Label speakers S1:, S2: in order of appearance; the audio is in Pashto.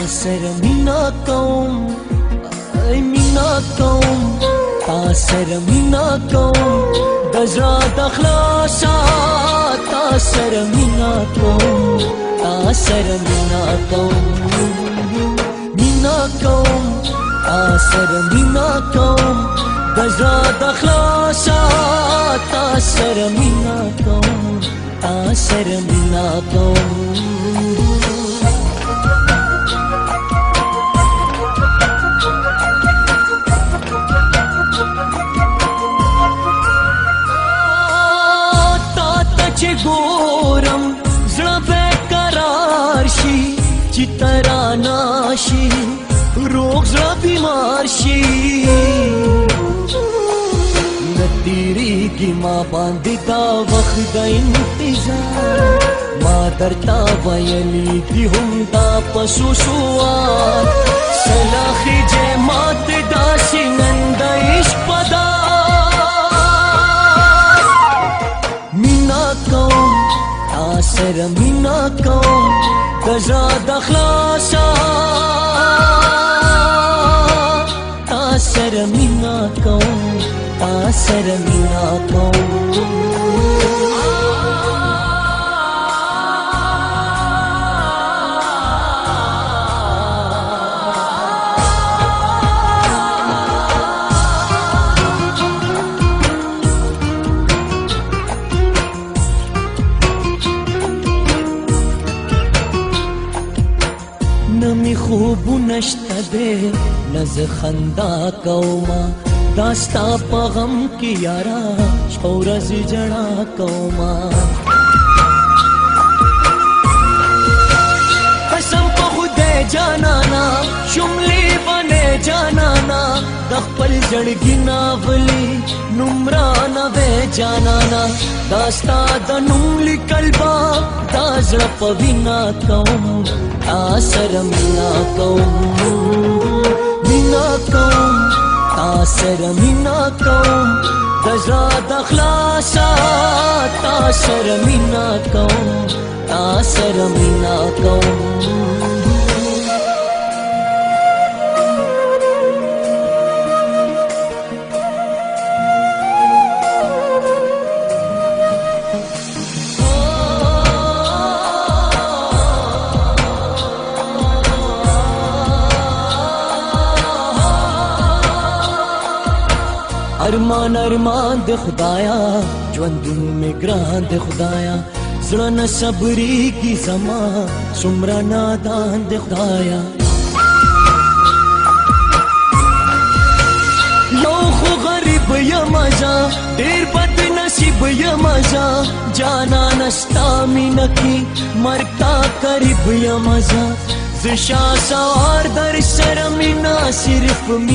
S1: سر مینا کوم ای مینا کوم تا سر مینا کوم د زړه د خلاصا تا سر مینا کوم تا سر مینا کوم مینا کوم تا سر مینا کوم د زړه د خلاصا تا سر مینا کوم تا سر مینا کوم ګورم زړه به قرار شي چې ترانه شي روغ زړه بیمار شي نه تیریږي ما باندې دا وخت د انتظار ما درته ویلي دي هم دا پسو سوال سلاخي جې مات داسې نن د عشق په سر مینا کوم د زړه د خلاصا تا سر مینا کوم تا سر مینا کوم نمی خوب نشته ده نز خندا کوما داستا په غم کې یارا شپه ورځ جړا کوما قسم په خدای جانانا شملې باندې جانانا د خپل زړګي ناولي نمرانه وې جانانا داستا د نوم لیکل با دا زړه په وینا کوم تا سر مینا کوم مینا کوم تا سر مینا کوم د زړه د خلاصا تا سر مینا کوم تا سر مینا کوم ارمان ارمان د خدایا ژوندون می ګران د خدایا زړه نه صبرې کی زما څومره نادان د خدایا یو خو غریب یم زه ډېر بد نصیب یم زه جانا نستا مینه کې مرګ تا قریب یم زه شاه سوار در سره مینا صرف مینا